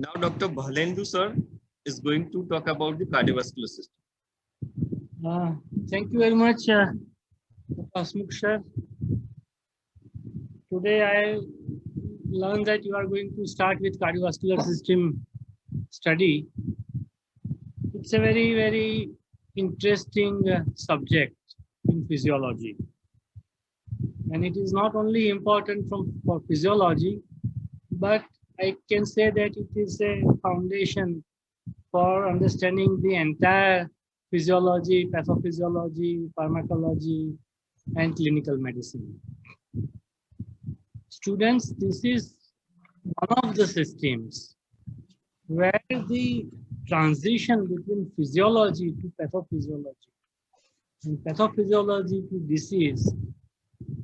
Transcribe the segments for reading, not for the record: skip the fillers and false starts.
Now, Dr. Bhalendu sir is going to talk about the cardiovascular system. Thank you very much, Asmukh sir. Today I learned that you are going to start with cardiovascular system study. It's a very, very interesting subject in physiology. And it is not only important for physiology, but I can say that it is a foundation for understanding the entire physiology, pathophysiology, pharmacology, and clinical medicine. Students, this is one of the systems where the transition between physiology to pathophysiology and pathophysiology to disease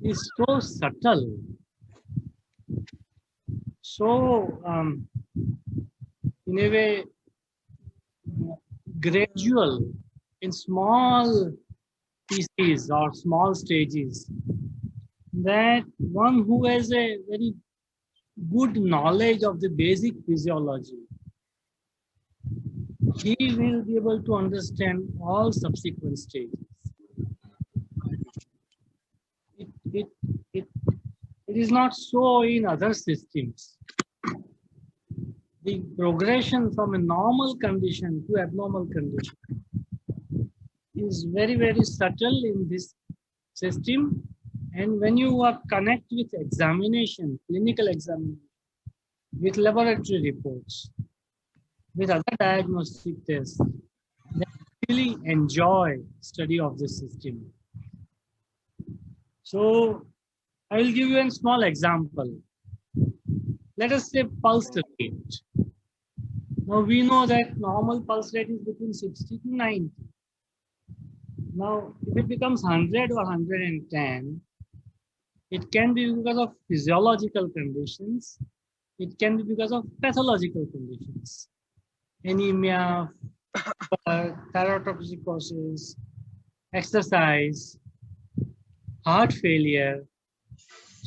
is so subtle, so in a way gradual, in small pieces or small stages, that one who has a very good knowledge of the basic physiology, he will be able to understand all subsequent stages. It is not so in other systems. The progression from a normal condition to abnormal condition is very, very subtle in this system. And when you are connect with examination, clinical examination, with laboratory reports, with other diagnostic tests, they really enjoy study of the system. So I will give you a small example. Let us say pulse rate. Now we know that normal pulse rate is between 60 to 90. Now if it becomes 100 or 110, it can be because of physiological conditions. It can be because of pathological conditions. Anemia, thyrotoxicosis, exercise, heart failure.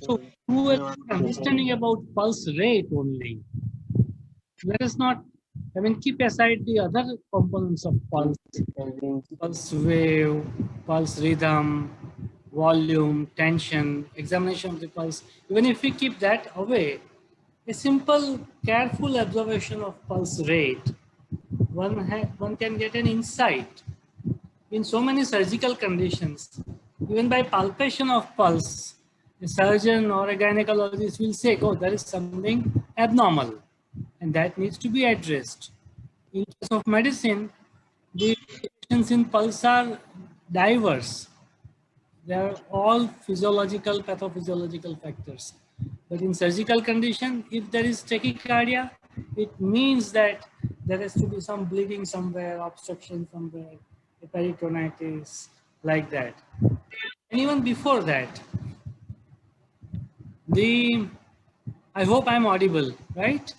So through an understanding about pulse rate only, let us not, keep aside the other components of pulse, pulse wave, pulse rhythm, volume, tension, examination of the pulse. Even if we keep that away, a simple, careful observation of pulse rate, one can get an insight. In so many surgical conditions, even by palpation of pulse, a surgeon or a gynecologist will say, oh, there is something abnormal, and that needs to be addressed. In case of medicine, the variations in pulse are diverse. They are all physiological, pathophysiological factors. But in surgical condition, if there is tachycardia, it means that there has to be some bleeding somewhere, obstruction somewhere, peritonitis, like that. And even before that, I hope I'm audible, right?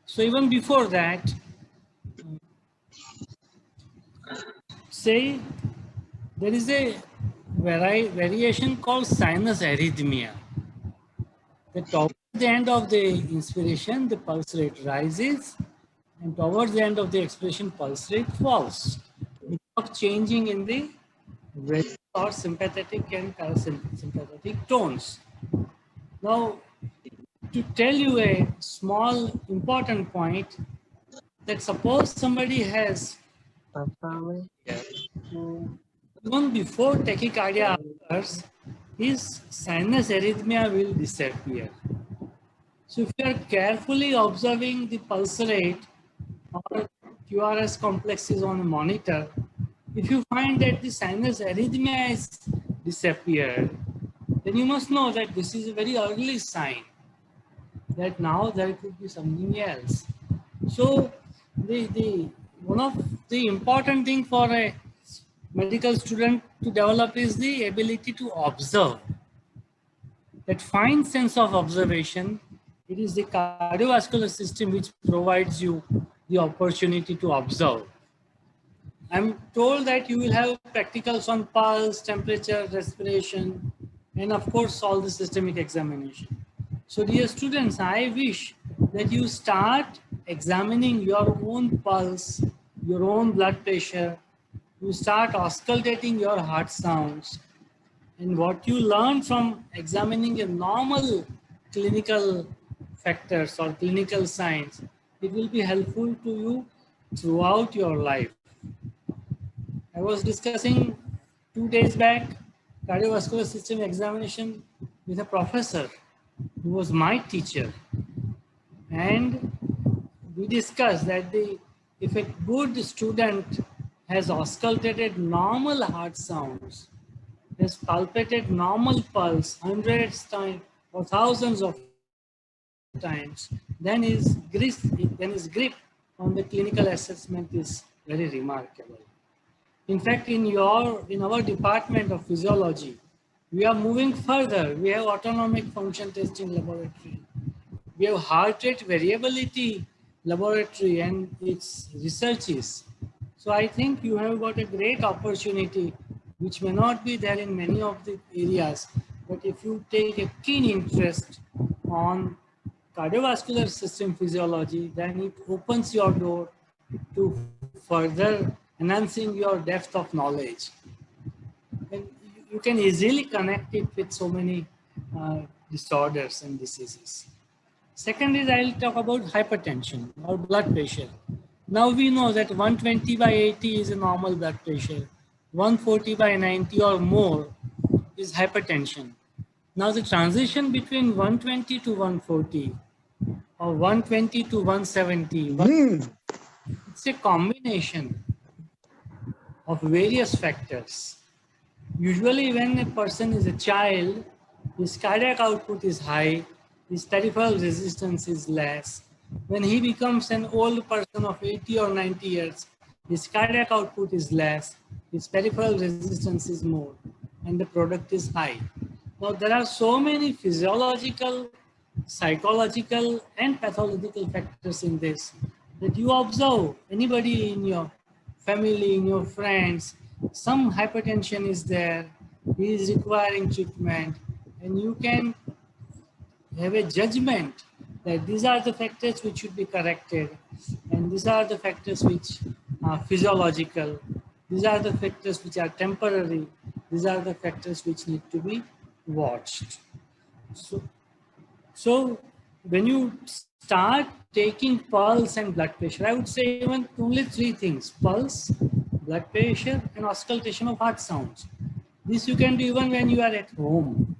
So even before that, say there is a variation called sinus arrhythmia. That towards the end of the inspiration, the pulse rate rises, and towards the end of the expiration, pulse rate falls because of changing in the rate or sympathetic and parasympathetic tones. Now, to tell you a small important point, that suppose somebody has, even before tachycardia occurs, his sinus arrhythmia will disappear. So if you are carefully observing the pulse rate or QRS complexes on a monitor, if you find that the sinus arrhythmia has disappeared, then you must know that this is a very early sign that now there could be something else. So one of the important thing for a medical student to develop is the ability to observe. That fine sense of observation, it is the cardiovascular system which provides you the opportunity to observe. I'm told that you will have practicals on pulse, temperature, respiration, and of course all the systemic examination. So dear students, I wish that you start examining your own pulse, your own blood pressure, you start auscultating your heart sounds, and what you learn from examining a normal clinical factors or clinical signs, it will be helpful to you throughout your life. I was discussing 2 days back cardiovascular system examination with a professor who was my teacher, and we discussed that if a good student has auscultated normal heart sounds, has palpated normal pulse hundreds times or thousands of times, then his grip on the clinical assessment is very remarkable. In fact, in our department of physiology, we are moving further. We have autonomic function testing laboratory. We have heart rate variability laboratory and its researches. So I think you have got a great opportunity, which may not be there in many of the areas. But if you take a keen interest on cardiovascular system physiology, then it opens your door to further enhancing your depth of knowledge. And you can easily connect it with so many disorders and diseases. Second is I'll talk about hypertension or blood pressure. Now we know that 120 by 80 is a normal blood pressure. 140 by 90 or more is hypertension. Now the transition between 120 to 140 or 120 to 170, it's a combination of various factors. Usually when a person is a child, his cardiac output is high, his peripheral resistance is less. When he becomes an old person of 80 or 90 years, his cardiac output is less, his peripheral resistance is more, and the product is high. Now there are so many physiological, psychological, and pathological factors in this that you observe anybody in your family, in your friends, some hypertension is there, he is requiring treatment, and you can have a judgment that these are the factors which should be corrected, and these are the factors which are physiological, these are the factors which are temporary, these are the factors which need to be watched. So when you start taking pulse and blood pressure, I would say even only three things: pulse, blood pressure, and auscultation of heart sounds. This you can do even when you are at home.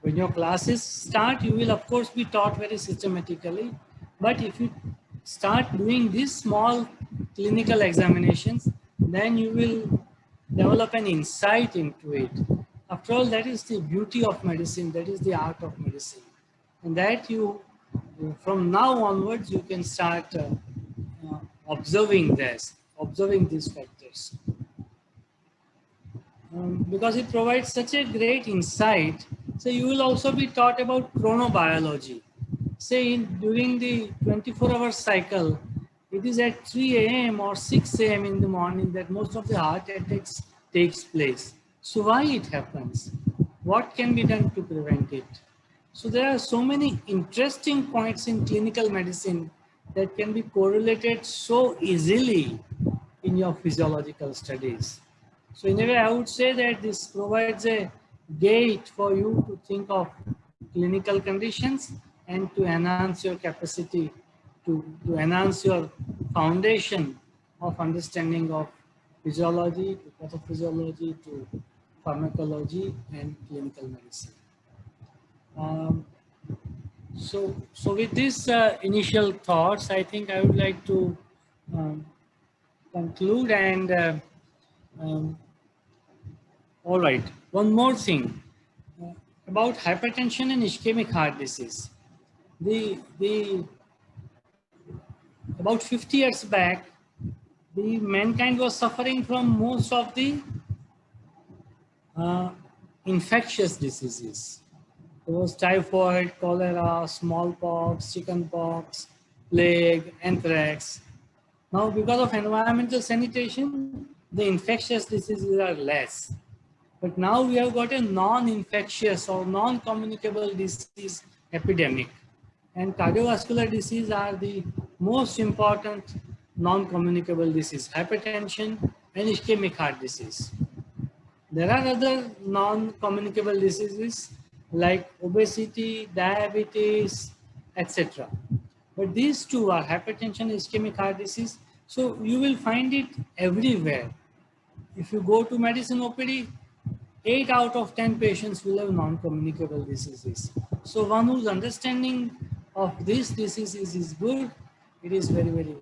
When your classes start, you will of course be taught very systematically. But if you start doing these small clinical examinations, then you will develop an insight into it. After all, that is the beauty of medicine, that is the art of medicine. And that you, from now onwards, you can start observing these factors. Because it provides such a great insight. So you will also be taught about chronobiology. Say during the 24-hour cycle, it is at 3 a.m. or 6 a.m. in the morning that most of the heart attacks takes place. So why it happens? What can be done to prevent it? So there are so many interesting points in clinical medicine that can be correlated so easily in your physiological studies. So in a way, I would say that this provides a gate for you to think of clinical conditions and to enhance your capacity, to enhance your foundation of understanding of physiology, to pathophysiology, to pharmacology and clinical medicine. So with these initial thoughts, I think I would like to conclude and all right, one more thing about hypertension and ischemic heart disease. About 50 years back, the mankind was suffering from most of the infectious diseases. There was typhoid, cholera, smallpox, chickenpox, plague, anthrax. Now, because of environmental sanitation, the infectious diseases are less. But now we have got a non-infectious or non-communicable disease epidemic. And cardiovascular disease are the most important non-communicable disease, hypertension and ischemic heart disease. There are other non-communicable diseases like obesity, diabetes, etc. But these two are hypertension, ischemic heart disease. So you will find it everywhere. If you go to medicine OPD, 8 out of 10 patients will have non-communicable diseases. So one whose understanding of these diseases is good, it is very, very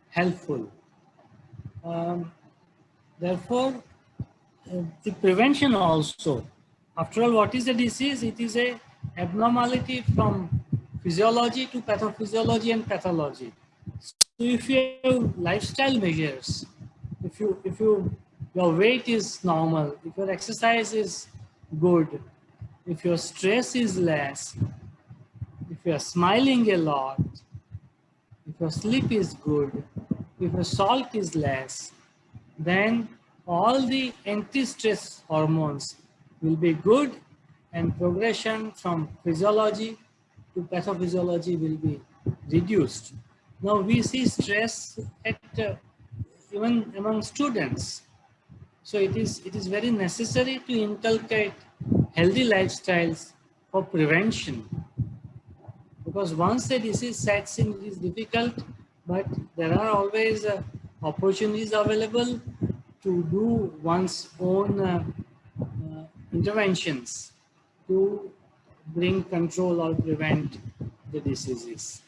helpful. Therefore, the prevention also. After all, what is a disease? It is a abnormality from physiology to pathophysiology and pathology. So if you have lifestyle measures, if your weight is normal, if your exercise is good, if your stress is less, if you are smiling a lot, if your sleep is good, if your salt is less, then all the anti-stress hormones will be good and progression from physiology to pathophysiology will be reduced. Now we see stress at even among students. So it is very necessary to inculcate healthy lifestyles for prevention. Because once a disease sets in, it is difficult, but there are always opportunities available to do one's own interventions to bring control or prevent the diseases.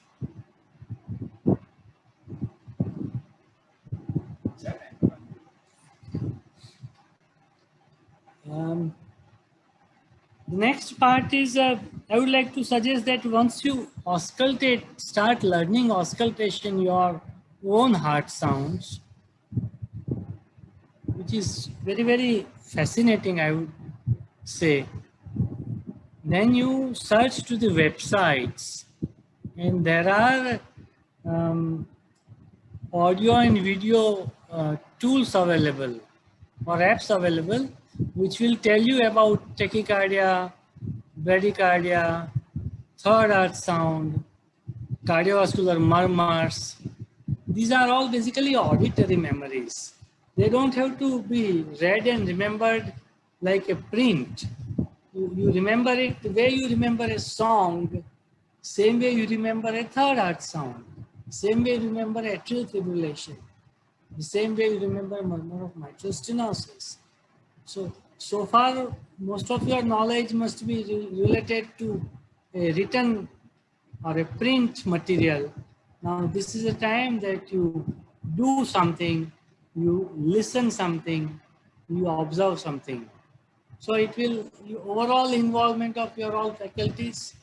The next part is, I would like to suggest that once you auscultate, start learning auscultation, your own heart sounds, which is very, very fascinating, I would say. Then you search to the websites, and there are audio and video tools available or apps available, which will tell you about tachycardia, bradycardia, third heart sound, cardiovascular murmurs. These are all basically auditory memories. They don't have to be read and remembered like a print. You remember it the way you remember a song, same way you remember a third heart sound, same way you remember atrial fibrillation, the same way you remember murmur of mitral stenosis. So far, most of your knowledge must be related to a written or a print material. Now, this is a time that you do something, you listen something, you observe something. So it will, overall involvement of your all faculties,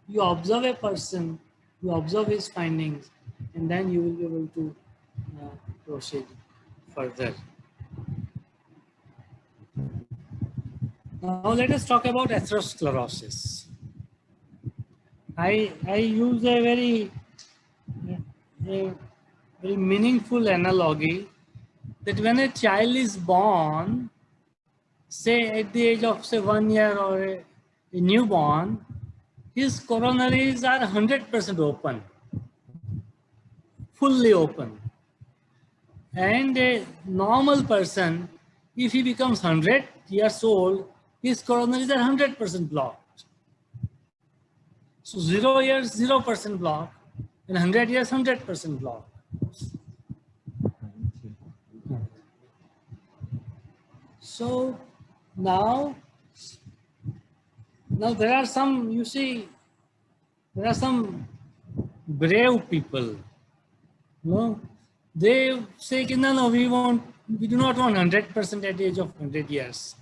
you observe a person, you observe his findings, and then you will be able to proceed further. Now let us talk about atherosclerosis. I use a very meaningful analogy that when a child is born, say at the age of say 1 year or a newborn, his coronaries are 100% open, fully open. And a normal person, if he becomes 100 years old, his coronaries are 100% blocked. So 0 years, 0% block, and 100 years, 100% block. So now there are some, you see, there are some brave people. No, they say, no, we do not want 100% at the age of 100 years.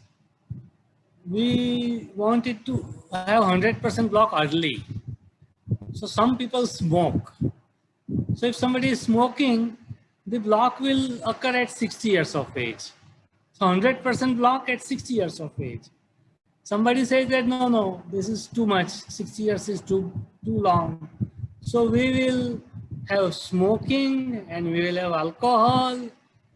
We want it to have 100% block early. So some people smoke. So if somebody is smoking, the block will occur at 60 years of age. So 100% block at 60 years of age. Somebody says that no, this is too much. 60 years is too long. So we will have smoking, and we will have alcohol,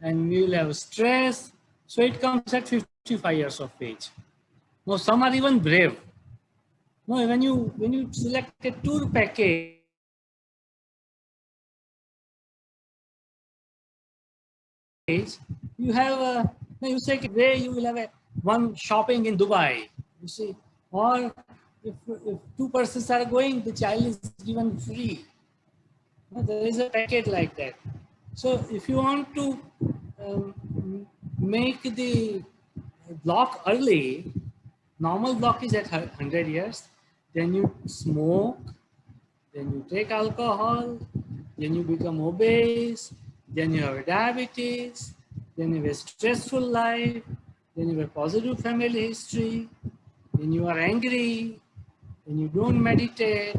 and we will have stress. So it comes at 55 years of age. Now some are even brave. No, when you select a tour package, you have a, no, you say where you will have a one shopping in Dubai, you see, or if two persons are going, the child is given free. No, there is a packet like that. So if you want to make the block early, normal block is at 100 years, then you smoke, then you take alcohol, then you become obese, then you have diabetes, then you have a stressful life, then you have a positive family history, then you are angry, then you don't meditate.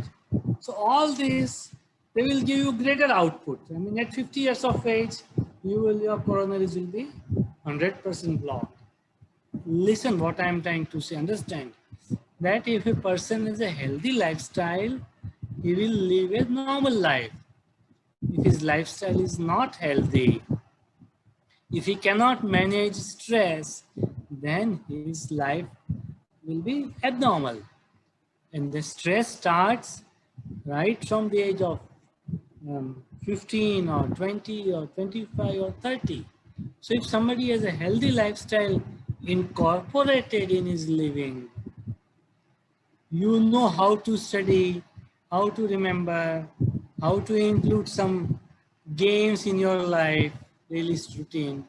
So all this, they will give you greater output. I mean, at 50 years of age, your coronaries will be 100% blocked. Listen what I am trying to say, understand that if a person has a healthy lifestyle, he will live a normal life. If his lifestyle is not healthy, if he cannot manage stress, then his life will be abnormal. And the stress starts right from the age of 15 or 20 or 25 or 30. So if somebody has a healthy lifestyle incorporated in his living, you know how to study, how to remember, how to include some games in your life, daily routine,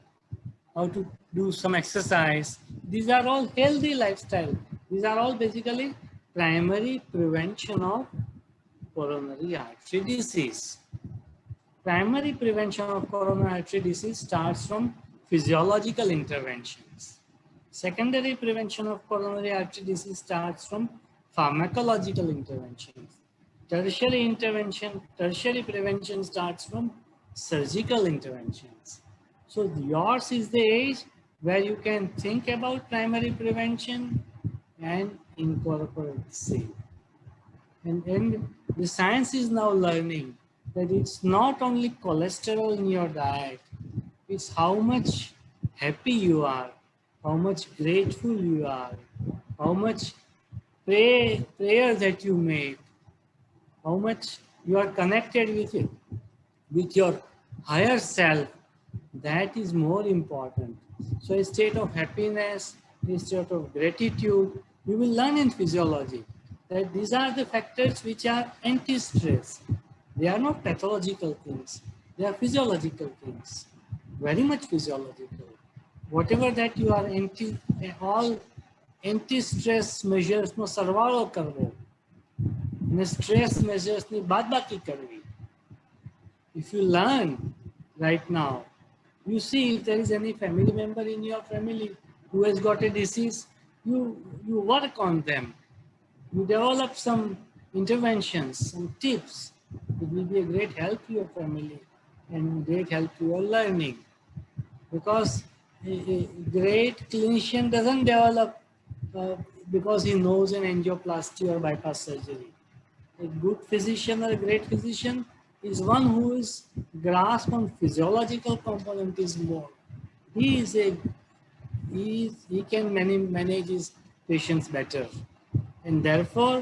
how to do some exercise. These are all healthy lifestyle. These are all basically primary prevention of coronary artery disease. Primary prevention of coronary artery disease starts from physiological interventions. Secondary prevention of coronary artery disease starts from pharmacological interventions. Tertiary prevention starts from surgical interventions. So yours is the age where you can think about primary prevention and incorporate the same. And the science is now learning that it's not only cholesterol in your diet, it's how much happy you are, how much grateful you are, how much prayer that you make, how much you are connected with it, with your higher self. That is more important. So a state of happiness, a state of gratitude, you will learn in physiology that these are the factors which are anti-stress. They are not pathological things. They are physiological things, very much physiological. Whatever that you are all anti-stress measures નો સરવાળો કરવો અને stress measures ની બાદબાકી કરવી. If you learn right now, you see if there is any family member in your family who has got a disease, you work on them. You develop some interventions, some tips. It will be a great help to your family and great help to your learning. Because a great clinician doesn't develop because he knows an angioplasty or bypass surgery. A good physician or a great physician is one who is grasp on physiological component is more. He can manage his patients better, and therefore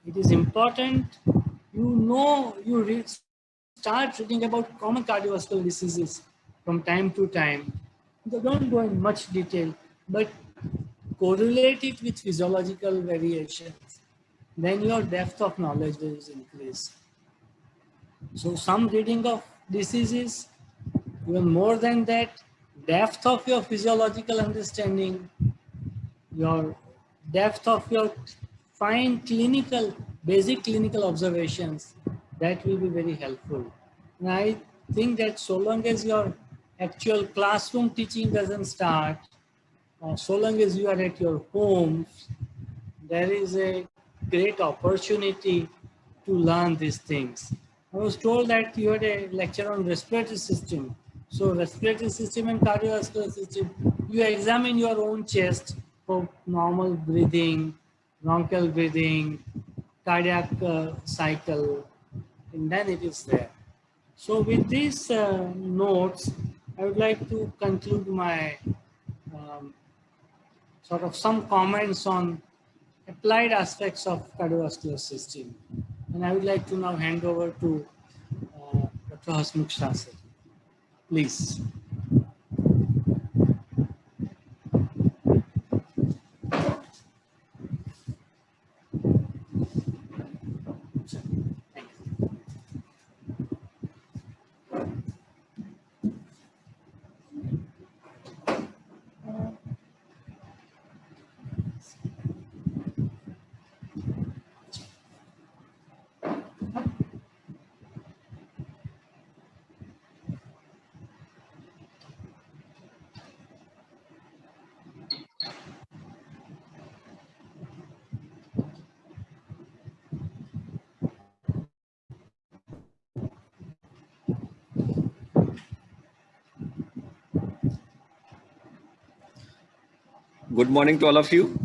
it is important start reading about common cardiovascular diseases from time to time. They don't go in much detail, but correlate it with physiological variations. Then your depth of knowledge will increase. So some reading of diseases, even more than that, depth of your physiological understanding, your depth of your fine clinical, basic clinical observations, that will be very helpful. And I think that so long as your actual classroom teaching doesn't start, so long as you are at your homes, there is a great opportunity to learn these things. I was told that you had a lecture on respiratory system. So respiratory system and cardiovascular system, you examine your own chest for normal breathing, bronchial breathing, cardiac cycle, and then it is there. So with these notes, I would like to conclude my sort of some comments on applied aspects of cardiovascular system. And I would like to now hand over to Dr. Hasmukh Shah, sir. Please. Good morning to all of you.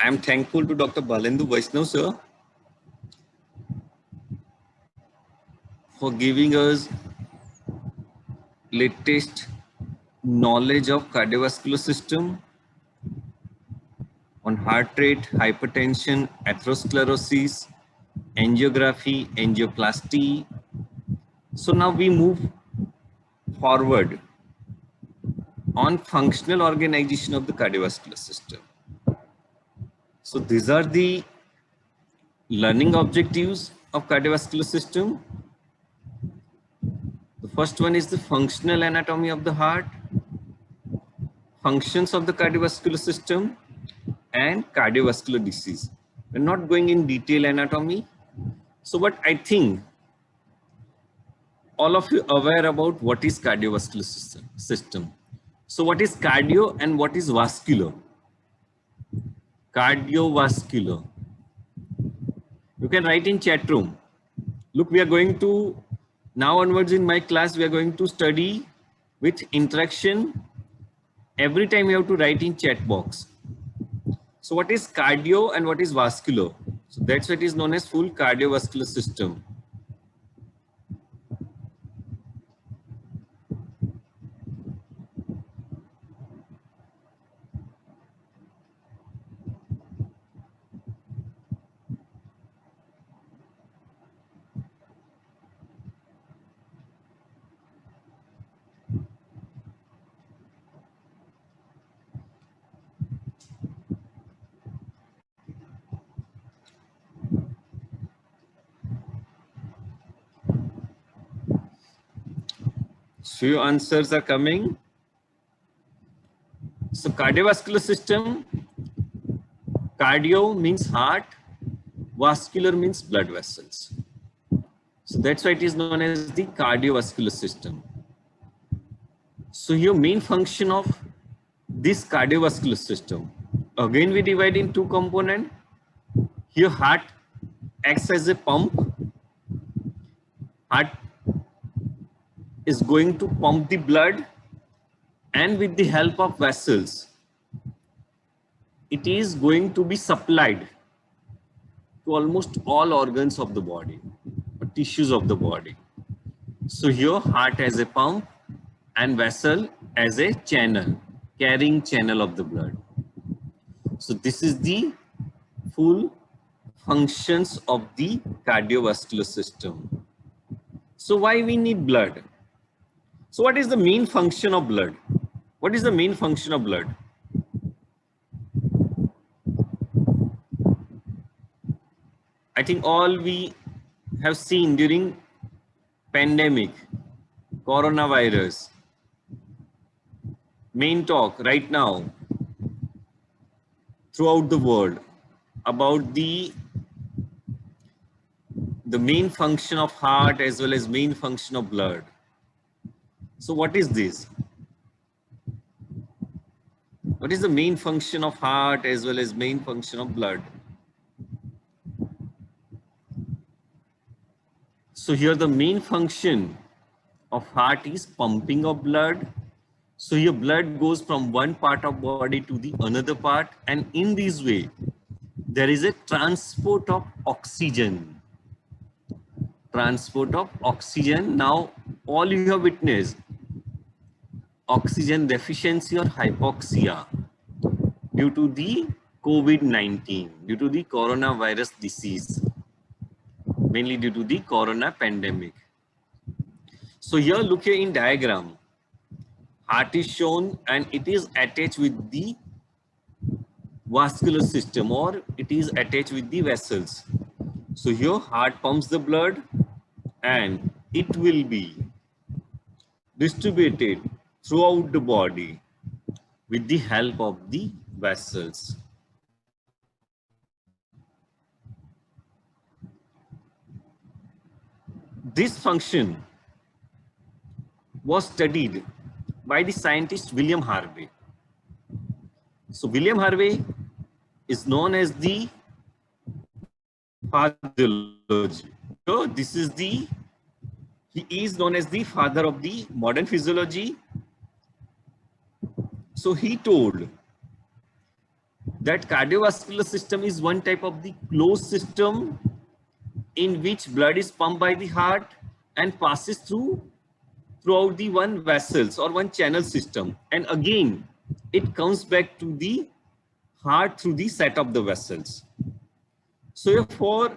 I am thankful to Dr. Balendu Vaishnav, sir, for giving us latest knowledge of cardiovascular system on heart rate, hypertension, atherosclerosis, angiography, angioplasty. So now we move forward on functional organization of the cardiovascular system. So these are the learning objectives of cardiovascular system. The first one is the functional anatomy of the heart, functions of the cardiovascular system, and cardiovascular disease. We're not going in detail anatomy. So but I think all of you are aware about what is cardiovascular system. So what is cardio and what is vascular? Cardiovascular. You can write in chat room. Look, we are going to, now onwards in my class, we are going to study with interaction. Every time you have to write in chat box. So what is cardio and what is vascular? So that's what is known as full cardiovascular system. Few answers are coming. So cardiovascular system, cardio means heart, vascular means blood vessels. So that's why it is known as the cardiovascular system. So your main function of this cardiovascular system, again we divide in two components. Here heart acts as a pump. Heart is going to pump the blood, and with the help of vessels, it is going to be supplied to almost all organs of the body or tissues of the body. So here heart as a pump and vessel as a channel, carrying channel of the blood. So this is the full functions of the cardiovascular system. So why we need blood? So what is the main function of blood? What is the main function of blood? I think all we have seen during pandemic, coronavirus, main talk right now throughout the world about the main function of heart as well as main function of blood. So what is this? What is the main function of heart as well as main function of blood? So here the main function of heart is pumping of blood. So your blood goes from one part of body to the another part, and in this way there is a transport of oxygen. Transport of oxygen. Now all you have witnessed, oxygen deficiency or hypoxia. due to the COVID-19, due to the coronavirus disease, mainly due to the corona pandemic. So here, look here in diagram, heart is shown and it is attached with the vascular system, or it is attached with the vessels. So here heart pumps the blood and it will be distributed throughout the body with the help of the vessels. This function was studied by the scientist William Harvey. So William Harvey is known as the physiology. So this is he is known as the father of the modern physiology. So he told that cardiovascular system is one type of the closed system in which blood is pumped by the heart and passes throughout the one vessels or one channel system, and again it comes back to the heart through the set of the vessels. So for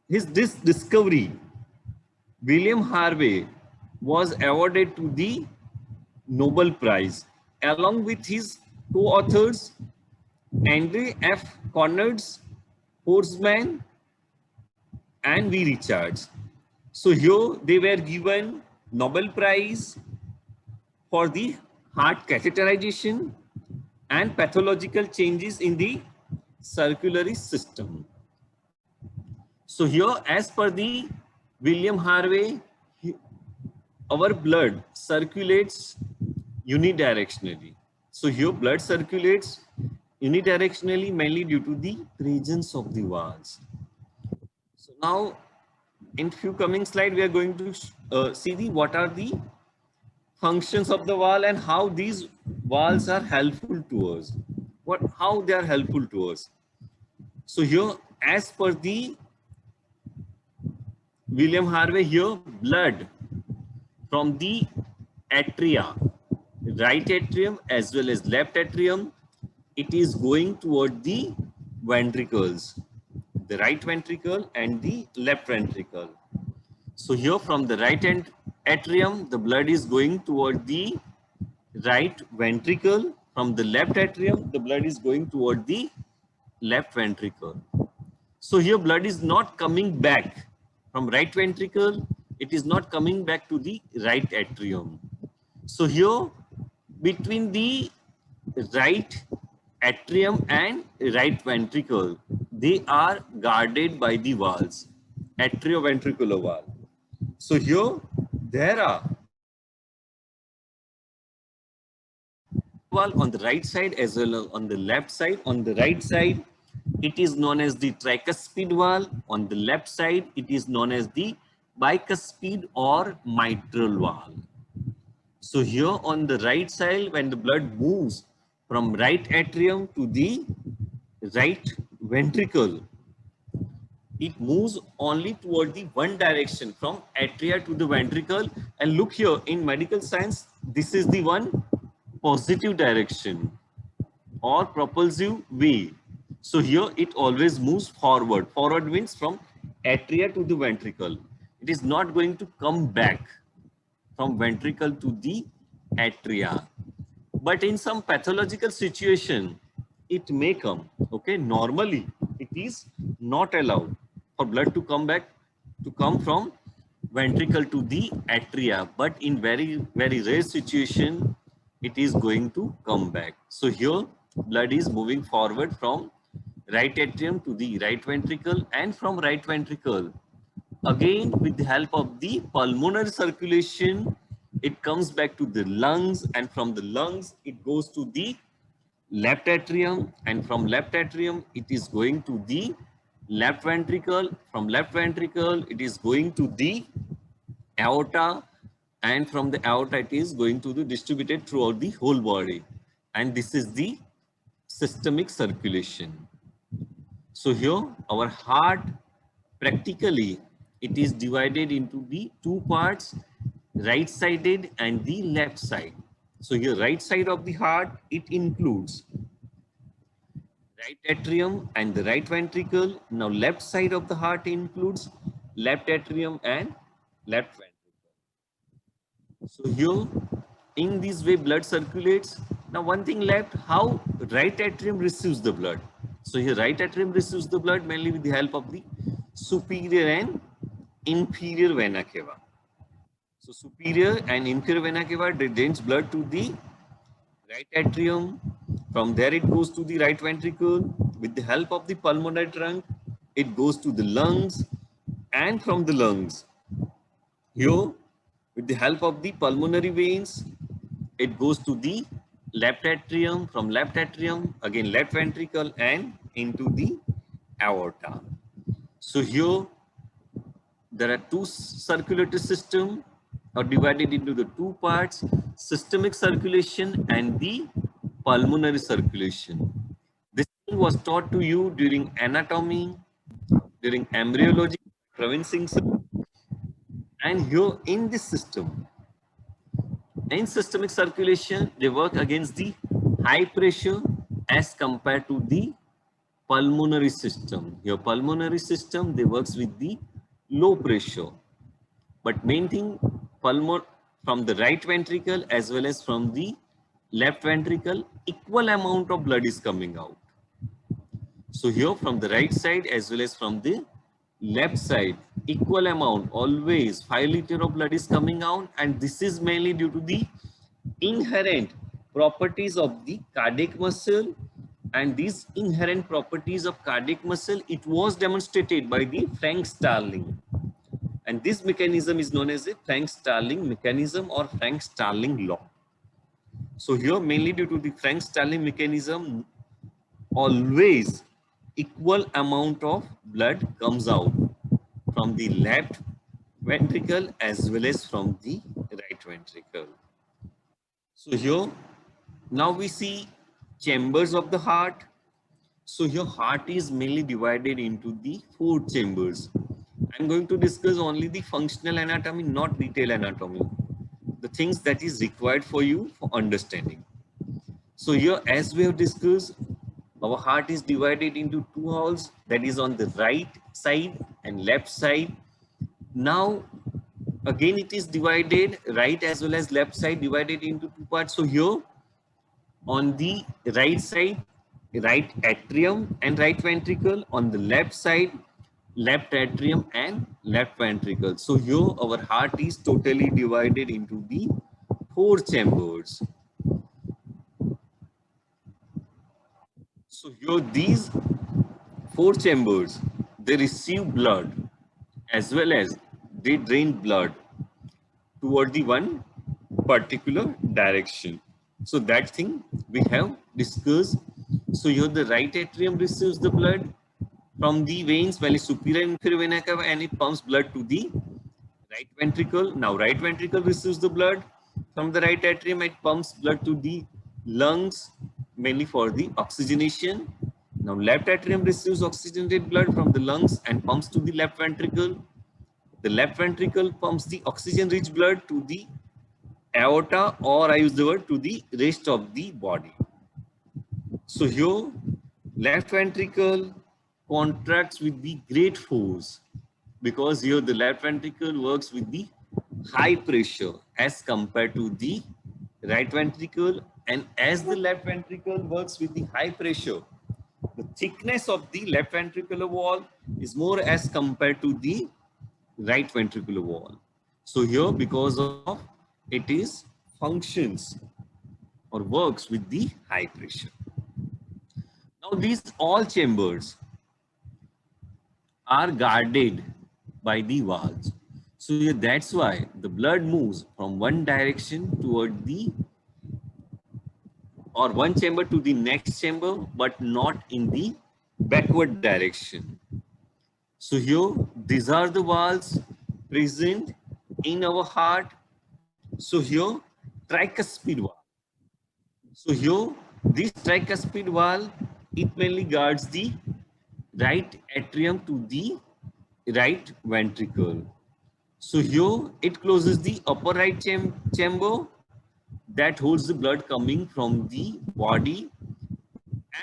this discovery, William Harvey was awarded to the Nobel Prize along with his co-authors Andre F. Conrads, Horsman, and V. Richards. So here they were given Nobel Prize for the heart catheterization and pathological changes in the circulatory system. So here, as per the William Harvey, our blood circulates unidirectionally. So here blood circulates unidirectionally mainly due to the presence of the valves. So now in few coming slide we are going to see what are the functions of the valve and how these valves are helpful to us. How they are helpful to us. So here, as per the William Harvey, here blood from the atria, right atrium as well as left atrium, it is going toward the ventricles, the right ventricle and the left ventricle. So here from the right atrium, the blood is going toward the right ventricle. From the left atrium, the blood is going toward the left ventricle. So here blood is not coming back from right ventricle. It is not coming back to the right atrium. So here between the right atrium and right ventricle, they are guarded by the valves, atrioventricular valve. So here there are valve on the right side as well as on the left side. On the right side, it is known as the tricuspid valve. On the left side, it is known as the bicuspid or mitral valve. So here on the right side, when the blood moves from right atrium to the right ventricle, it moves only toward the one direction from atria to the ventricle. And look here, in medical science, this is the one positive direction or propulsive way. So here it always moves forward. Forward means from atria to the ventricle. It is not going to come back from ventricle to the atria. But in some pathological situation, it may come. Okay, normally it is not allowed for blood to come from ventricle to the atria. But in very rare situation, it is going to come back. So here blood is moving forward from right atrium to the right ventricle, and from right ventricle again with the help of the pulmonary circulation it comes back to the lungs, and from the lungs it goes to the left atrium, and from left atrium it is going to the left ventricle. From left ventricle it is going to the aorta, and from the aorta it is going to be distributed throughout the whole body, and this is the systemic circulation. So here our heart, practically it is divided into the two parts, right sided and the left side. So here right side of the heart, it includes right atrium and the right ventricle. Now left side of the heart includes left atrium and left ventricle. So here, in this way, blood circulates. Now, one thing left, how right atrium receives the blood. So here, right atrium receives the blood mainly with the help of the superior and inferior vena cava. So superior and inferior vena cava drains blood to the right atrium. From there, it goes to the right ventricle. With the help of the pulmonary trunk, it goes to the lungs, and from the lungs, here, with the help of the pulmonary veins, it goes to the left atrium, from left atrium, again left ventricle, and into the aorta. So here, there are two circulatory system are divided into the two parts, systemic circulation and the pulmonary circulation. This was taught to you during anatomy, during embryology, Praveen Singh sir. And here in this system, in systemic circulation, they work against the high pressure as compared to the pulmonary system. Your pulmonary system, they works with the low pressure. But main thing, from the right ventricle as well as from the left ventricle, equal amount of blood is coming out. So here from the right side as well as from the left side, equal amount, always 5 liters of blood is coming out, and this is mainly due to the inherent properties of the cardiac muscle. And these inherent properties of cardiac muscle, it was demonstrated by the Frank Starling. And this mechanism is known as the Frank-Starling mechanism or Frank-Starling law. So here, mainly due to the Frank-Starling mechanism, always equal amount of blood comes out from the left ventricle as well as from the right ventricle. So here, now we see chambers of the heart. So your heart is mainly divided into the 4 chambers. I'm going to discuss only the functional anatomy, not detailed anatomy. The things that is required for you for understanding. So here, as we have discussed, our heart is divided into 2 halves, that is on the right side and left side. Now, again, it is divided, right as well as left side, divided into 2 parts. So here, on the right side, right atrium and right ventricle. On the left side, left atrium and left ventricle. So here our heart is totally divided into the 4 chambers. So here these 4 chambers, they receive blood as well as they drain blood toward the one particular direction. So that thing we have discussed. So here the right atrium receives the blood from the veins, mainly superior and inferior vena cava, and it pumps blood to the right ventricle. Now right ventricle receives the blood from the right atrium, it pumps blood to the lungs, mainly for the oxygenation. Now left atrium receives oxygenated blood from the lungs and pumps to the left ventricle. The left ventricle pumps the oxygen-rich blood to the aorta, or I use the word to the rest of the body. So here, left ventricle contracts with the great force because here the left ventricle works with the high pressure as compared to the right ventricle, and as the left ventricle works with the high pressure, the thickness of the left ventricular wall is more as compared to the right ventricular wall. So here, because of it is functions or works with the high pressure. Now these all chambers are guarded by the valves. So yeah, that's why the blood moves from one direction toward the or one chamber to the next chamber, but not in the backward direction. So here, these are the valves present in our heart. So here, tricuspid valve. So here, this tricuspid valve, it mainly guards the right atrium to the right ventricle. So here, it closes the upper right chamber that holds the blood coming from the body,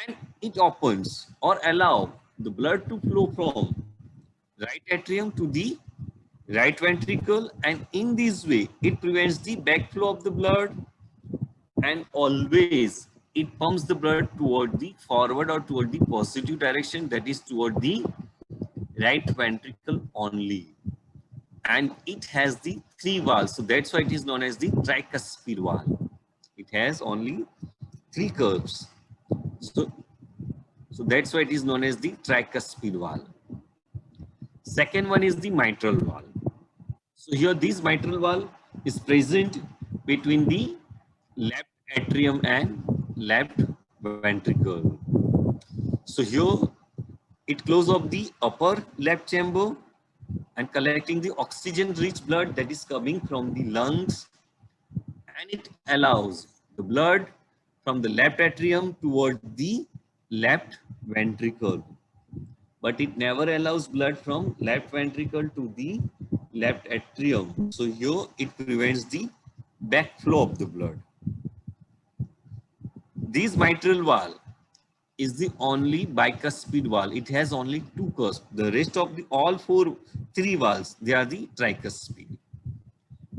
and it opens or allow the blood to flow from right atrium to the right ventricle, and in this way it prevents the backflow of the blood, and always it pumps the blood toward the forward or toward the positive direction, that is toward the right ventricle only. And it has the three valves, so that's why it is known as the tricuspid valve. It has only three curves, so that's why it is known as the tricuspid valve. Second one is the mitral valve. So here this mitral valve is present between the left atrium and left ventricle. So here it closes up the upper left chamber and collecting the oxygen rich blood that is coming from the lungs, and it allows the blood from the left atrium toward the left ventricle, but it never allows blood from left ventricle to the left atrium. So here it prevents the backflow of the blood. This mitral valve is the only bicuspid valve. It has only two cusps. The rest of the three valves, they are the tricuspid.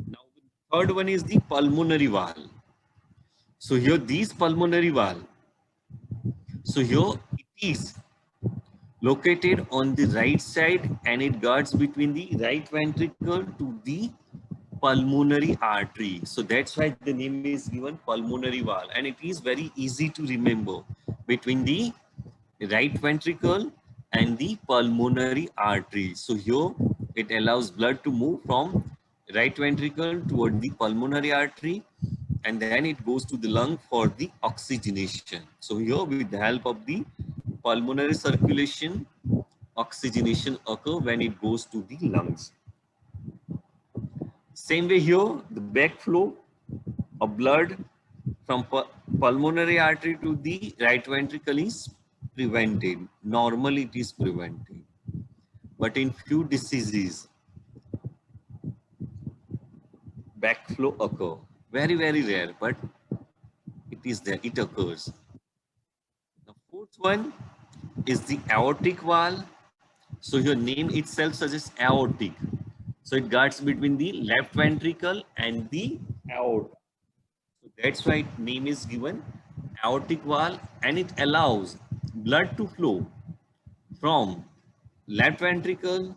Now the third one is the pulmonary valve. So here this pulmonary valve, so here it is located on the right side, and it guards between the right ventricle to the pulmonary artery. So that's why the name is given pulmonary valve, and it is very easy to remember between the right ventricle and the pulmonary artery. So here it allows blood to move from right ventricle toward the pulmonary artery, and then it goes to the lung for the oxygenation. So here with the help of the pulmonary circulation, oxygenation occur when it goes to the lungs. Same way here, the backflow of blood from pulmonary artery to the right ventricle is prevented. Normally it is prevented. But in few diseases, backflow occur. Very, very rare, but it is there, it occurs. The fourth one is the aortic valve. So your name itself suggests aortic. So it guards between the left ventricle and the aorta. So that's why name is given aortic valve, and it allows blood to flow from left ventricle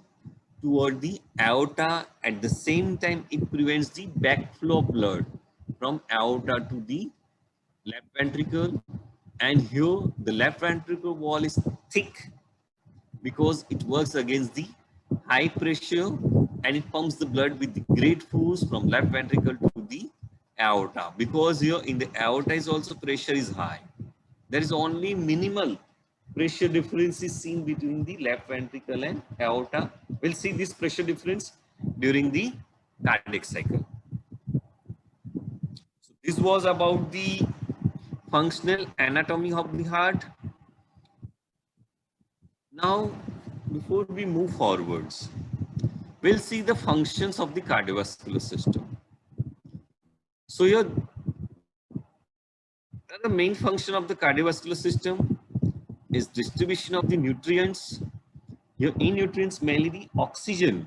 toward the aorta. At the same time, it prevents the backflow of blood from aorta to the left ventricle. And here the left ventricle wall is thick because it works against the high pressure, and it pumps the blood with the great force from left ventricle to the aorta. Because here in the aorta is also pressure is high. There is only minimal pressure difference is seen between the left ventricle and aorta. We'll see this pressure difference during the cardiac cycle. So this was about the functional anatomy of the heart. Now, before we move forwards, we'll see the functions of the cardiovascular system. So here, the main function of the cardiovascular system is distribution of the nutrients. Here in nutrients, mainly the oxygen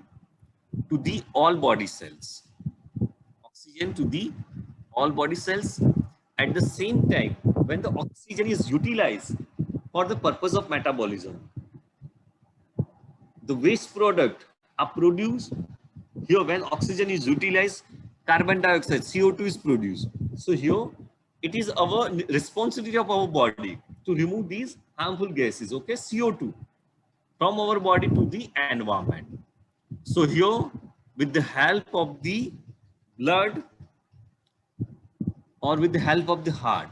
to the all body cells. Oxygen to the all body cells. At the same time, when the oxygen is utilized for the purpose of metabolism, the waste product are produced. Here when oxygen is utilized, carbon dioxide, CO2 is produced. So here it is our responsibility of our body to remove these harmful gases, okay, CO2 from our body to the environment. So here with the help of the blood or with the help of the heart,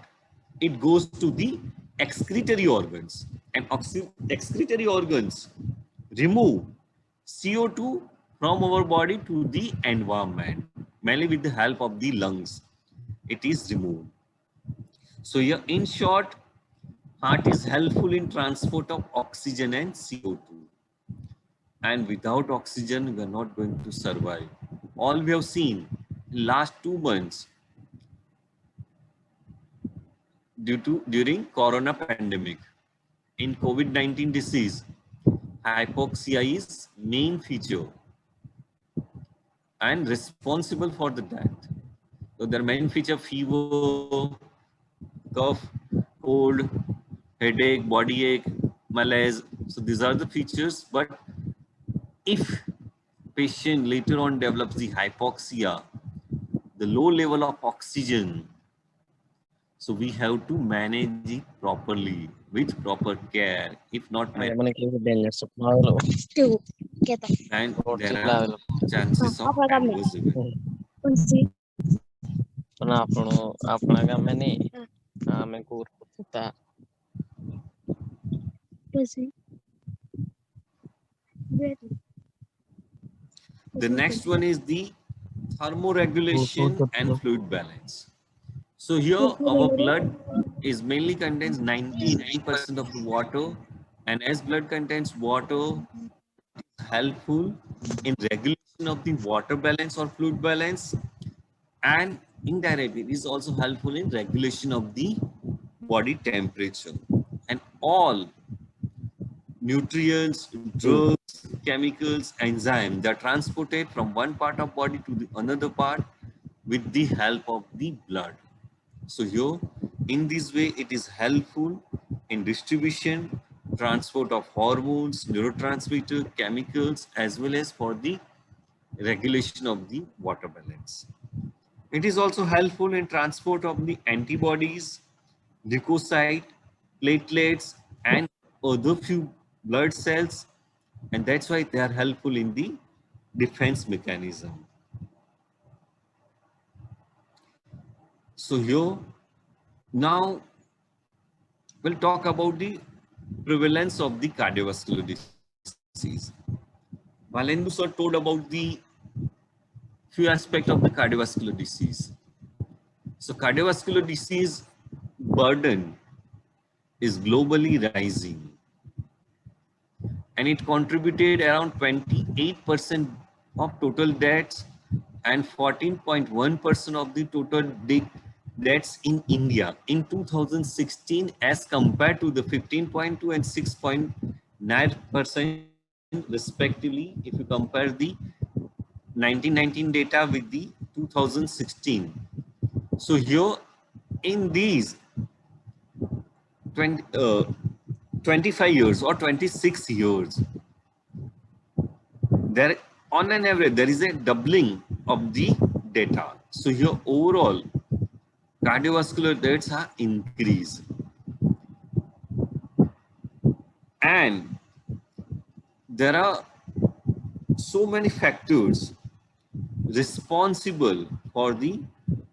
it goes to the excretory organs, and excretory organs remove CO2 from our body to the environment, mainly with the help of the lungs. It is removed. So here, in short, heart is helpful in transport of oxygen and CO2. And without oxygen, we are not going to survive. All we have seen in last 2 months during Corona pandemic, in COVID-19 disease, hypoxia is main feature and responsible for the death. So their main feature: fever, cough, cold, headache, body ache, malaise. So these are the features. But if patient later on develops the hypoxia, the low level of oxygen, so we have to manage it properly with proper care. If not managed, Two. Get up. and there are chances of Apa kami? adverse event. Kunci. Kunci. The next one is the thermoregulation and fluid balance. So here our blood is mainly contains 99% of the water, and as blood contains water, it's helpful in regulation of the water balance or fluid balance, and indirectly it is also helpful in regulation of the body temperature. And all nutrients, drugs, chemicals, enzymes, they are transported from one part of body to the another part with the help of the blood. So here, in this way, it is helpful in distribution, transport of hormones, neurotransmitter, chemicals, as well as for the regulation of the water balance. It is also helpful in transport of the antibodies, leukocyte, platelets, and other few blood cells, and that's why they are helpful in the defense mechanism. So here, now we'll talk about the prevalence of the cardiovascular disease. Valendu sir told about the few aspects of the cardiovascular disease. So cardiovascular disease burden is globally rising, and it contributed around 28% of total deaths and 14.1% of the total deaths in India in 2016, as compared to the 15.2 and 6.9% respectively if you compare the 1919 data with the 2016. So here in these 25 years or 26 years, there on an average there is a doubling of the data. So here overall cardiovascular deaths are increased, and there are so many factors responsible for the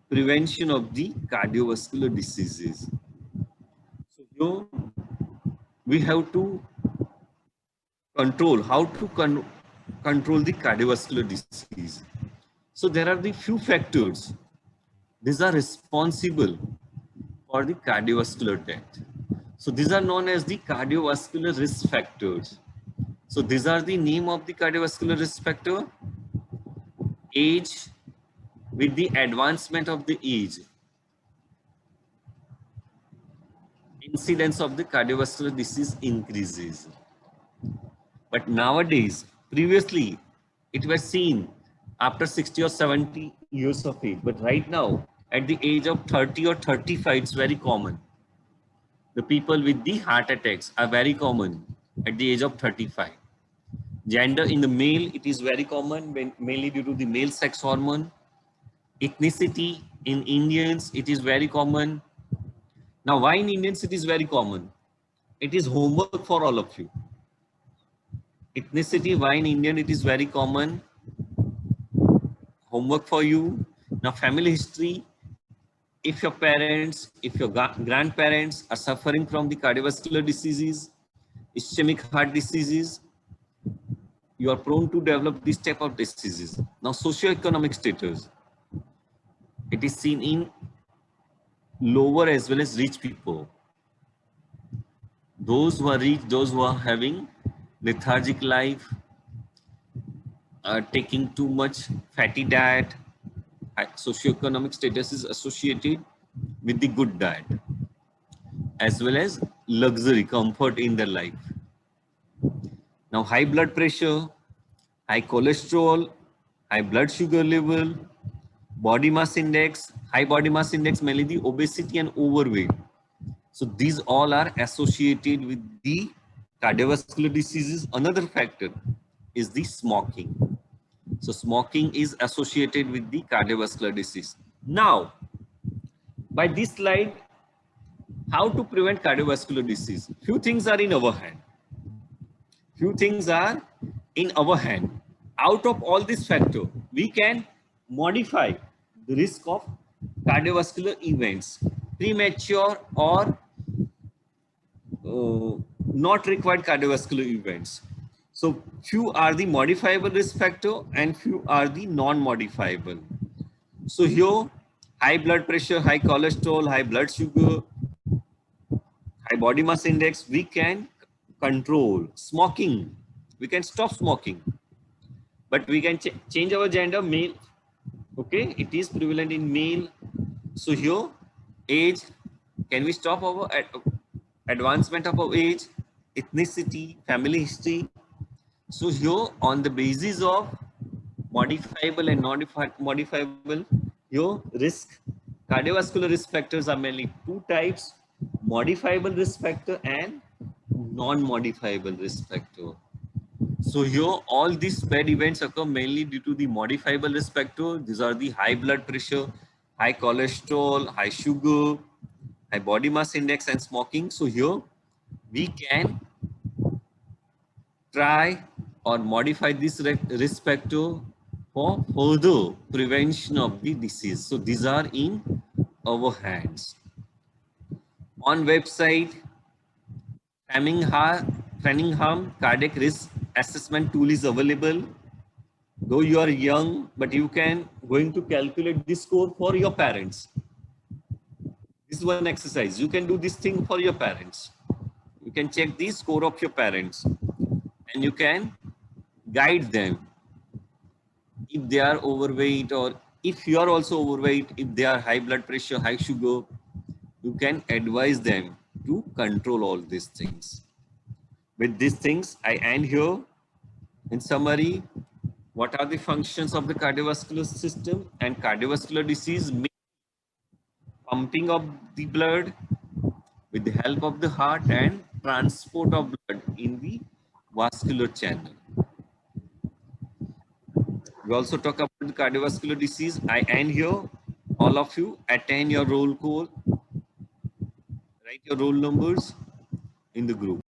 prevention of the cardiovascular diseases. So here we have to control how to control the cardiovascular disease. So there are the few factors. These are responsible for the cardiovascular death. So these are known as the cardiovascular risk factors. So these are the name of the cardiovascular risk factor: age. With the advancement of the age, incidence of the cardiovascular disease increases. But nowadays, previously, it was seen after 60 or 70 years of age. But right now, at the age of 30 or 35, it's very common. The people with the heart attacks are very common at the age of 35. Gender in the male, it is very common, mainly due to the male sex hormone. Ethnicity in Indians, it is very common. Now, why in Indians it is very common? It is homework for all of you. Ethnicity, why in Indian it is very common? Homework for you. Now, family history. If your parents, if your grandparents are suffering from the cardiovascular diseases, ischemic heart diseases, you are prone to develop this type of diseases. Now, socioeconomic status. It is seen in lower as well as rich people. Those who are rich, those who are having lethargic life, taking too much fatty diet, socioeconomic status is associated with the good diet, as well as luxury, comfort in their life. Now, high blood pressure, high cholesterol, high blood sugar level, body mass index, high body mass index, mainly the obesity and overweight. So these all are associated with the cardiovascular diseases. Another factor is the smoking. So smoking is associated with the cardiovascular disease. Now, by this slide, how to prevent cardiovascular disease? Few things are in our hand. Few things are in our hand. Out of all these factors, we can modify the risk of cardiovascular events, premature or not required cardiovascular events. So few are the modifiable risk factor and few are the non-modifiable. So here, high blood pressure, high cholesterol, high blood sugar, high body mass index, we can control. Smoking, we can stop smoking, but we can change our gender, male. Okay, it is prevalent in male. So here, age, can we stop our advancement of our age, ethnicity, family history? So here, on the basis of modifiable and non-modifiable, your risk, cardiovascular risk factors are mainly two types: modifiable risk factor and non-modifiable risk factor. So here, all these bad events occur mainly due to the modifiable risk factor. These are the high blood pressure, high cholesterol, high sugar, high body mass index, and smoking. So here, we can try or modify this risk factor for further prevention of the disease. So these are in our hands. On website, Framingham Cardiac Risk Assessment Tool is available. Though you are young, but you can going to calculate this score for your parents. This is one exercise. You can do this thing for your parents. You can check the score of your parents and you can guide them if they are overweight, or if you are also overweight, if they are high blood pressure, high sugar, you can advise them to control all these things. With these things, I end here. In summary, what are the functions of the cardiovascular system and cardiovascular disease? Pumping of the blood with the help of the heart and transport of blood in the vascular channel. We also talk about the cardiovascular disease. I end here. All of you attend your roll call. Write your roll numbers in the group.